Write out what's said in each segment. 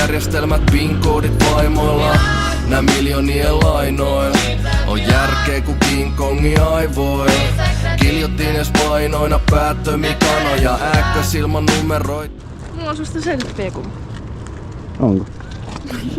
järjestelmät, PIN-koodit vaimoilla. Nää miljoonien lainoilla on järkeä ku King Kongin aivoilla. Giljotiines painoina päättömiä kanoja, ääkkös ilman numeroita. Mulla on susta selfie-kuva. Onko?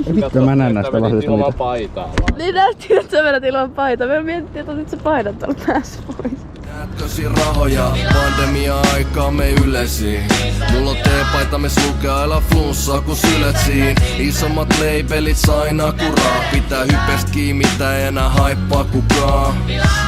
Ei vittu, mä näen näistä lahdista ilman paitaa vaan. Niin näytti, että sä vedät ilman paitaa. Mä miettii, että nyt sä painat tuolla päässä pois. Näetkösi rahoja, pandemia-aikaa me ylesiin. Mulla on teepaita, me slukeailla flunssaa kun syletsiin. Isommat leipelit saina kuraa. Pitää hypestä kiinni, mitä ei enää haippaa kukaan.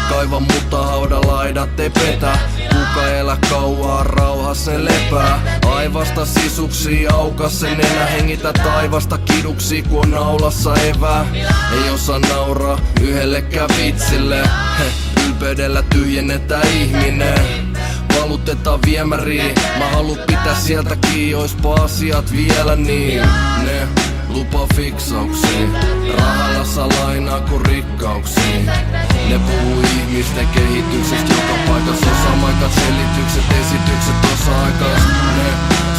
Kaiva mutta haudalaidat ei petä. Kuka elä kauaa rauhas sen lepää. Aivasta sisuksi aukas sen enää. Hengitä taivasta kiduksi kun on naulassa evää. Ei osaa nauraa yhdellekään vitsille. Ylpeydellä tyhjennetään ihminen. Valutetaan viemäriin. Mä haluun pitää sieltä kiinni, joispa asiat vielä niin. Ne lupa fiksauksiin. Rahalla saa lainaa kun rikkauksiin. Ne puhuu ihmisten kehityksestä joka paikassa. Osa-aikat, selitykset, esitykset osa-aikas. Ne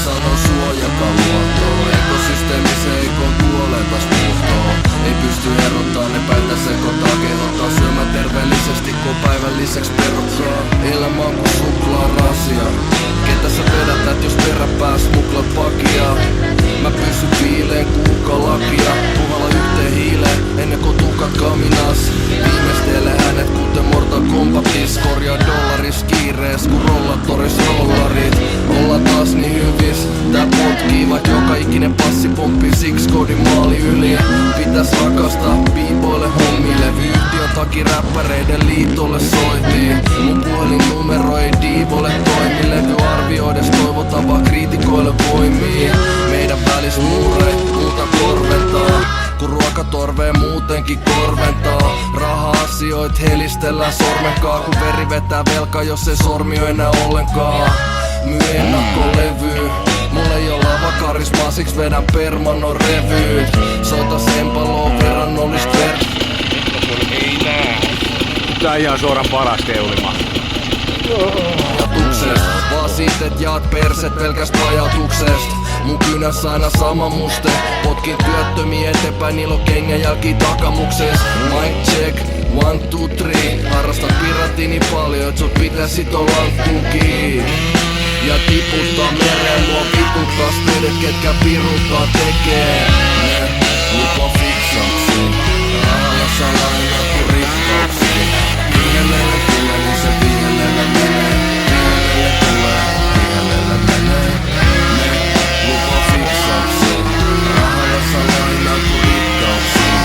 sanoo suojakaa luontoa. Ekosysteemissä eikon kuoletas puhtoo. Ei pysty erottaa, ne päitä sekoittaa. Kehottaa syömään terveellisesti, kun päivän lisäks perukkaa. Elämä on kun suklaarasia. Ketä sä vedätät, jos peräpää smuklat pakia? Mä pysyn viileen kuukalakia. Puhalla yhteen hiileen, ennen kuin tukat kaminas. Viimeistele hänet kuten Mortal Kombatis. Korjaa dollaris kiirees, kun rollatoris rollarit. Ollaan taas niin hyvis, tää potkii. Vaik joka ikinen passi pomppii siksi kodin maali yli. Pitäis rakastaa piipoille hommille. Yhtiön taki räppäreiden liitolle soitiin. Mun puhelinnumero ei diivolle toimi. Levy arvioides toivotaan vaan kriitikoille voimia. Meidän välis muurei muuta korventaa. Kun ruokatorvee muutenkin korventaa. Raha-asioit helistellään sormenkaa. Kun veri vetää velkaa, jos ei sormi oo enää ollenkaan. Myy ennakkolevy. Mulla ei oo lavakarismaa, siks vedän permannon revyyt. Soita sempaloon verrannollist Ei nää. Tää ihan suoraan paras keulima. Ajatuksest, vaan siitä et jaat perset pelkästä ajatuksest. Mun kynässä aina sama muste. Potkin työttömiä eteenpäin, niillä on kengänjälki takamukses. Mic check, 1, 2, 3. Harrastan piratini paljon, et sut pitäisit olla kukiin. Ja tiputtaa mereen, mua vituttaa stedet, ketkä piruttaa tekee. Ne lupa fiksauksiin. Rahalla saa lainaa kun rikkauksiin. Vihellelle tulee, niin se vihellelle menee. Vihellelle tulee, vihellelle menee. Ne lupa fiksauksiin. Rahalla saa lainaa kun rikkauksiin.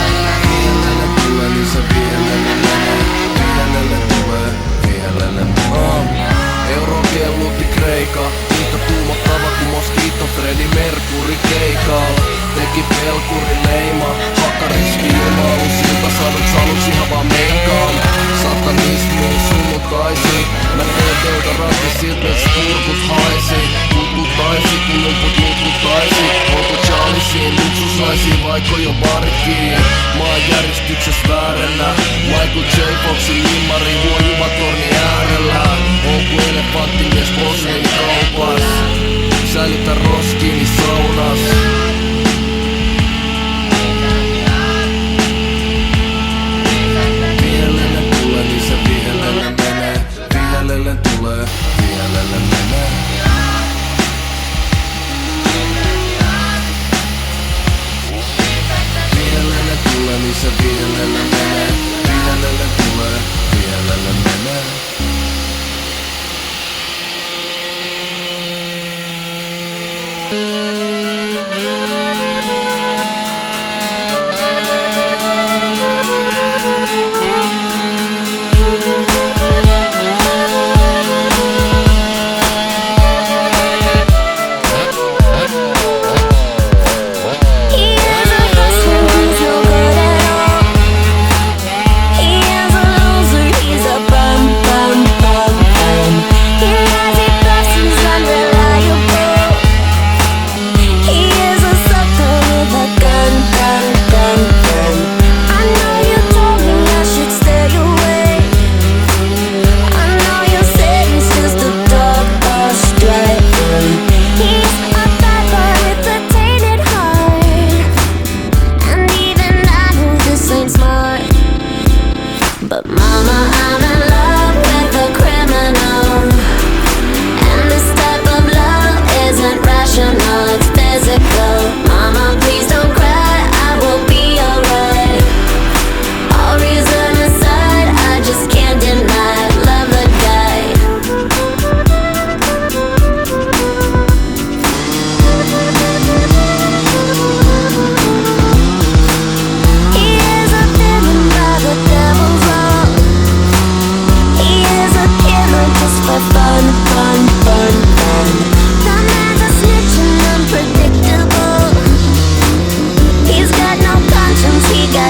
Vihellelle tulee, niin se vihellelle menee. Vihellelle tulee, vihellelle menee. Euro kellutti Kreika. Yhtä kuumottava ku Mosquito Fredi Merkuri keikalla. Teki pelkuri leima. Hakariski ilmailu siltä saduks aluks ihan vaan meikaan. Satanismi sunnuntaisi. Mä teen töitä rasti siltä et spurkut haisi. Kututaisi kun lumput lututaisi. Onko Charlisiin luksusnaisiin vaikka jo barkiin? Mä oon järjestyksessä väärennä. Michael J. Foxin limmari huojumatorni äärellä. Onko elefanttimies posliini kaupas? Säilytä roskiini saunas. Vihellelle tulee, niin se vihellelle menee. Vihellelle tulee, vihellelle menee. Vihellelle tulee, niin se vihellelle menee. Vihellelle tulee, vihellelle menee.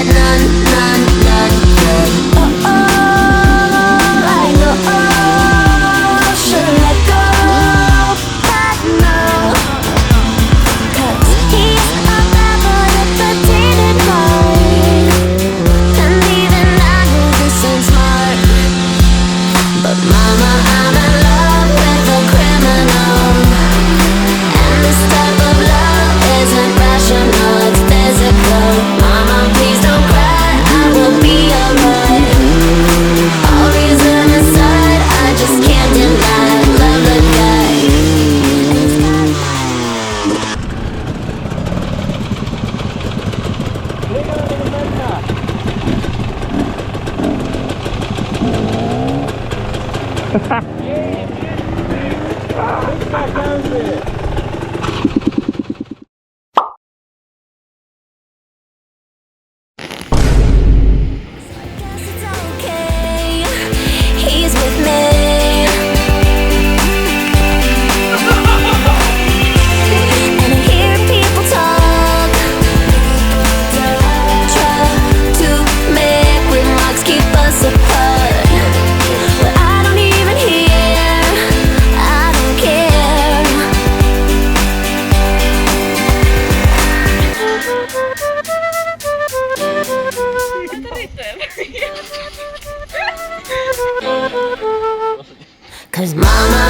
had none, none, none, none. Oh, oh, I know. Should let go, but no. 'Cause he's a devil that didn't mind. And even I know this ain't smart. But mama, I'm in love with a criminal. And this type of love isn't rational, it's physical. Mama, please don't cry, I will be alright. All reason aside, I just can't deny. Love the guy. Guess it's okay, he's with me. And I hear people talk, try to make remarks, keep us apart. But I don't even hear, I don't care. Cause mama,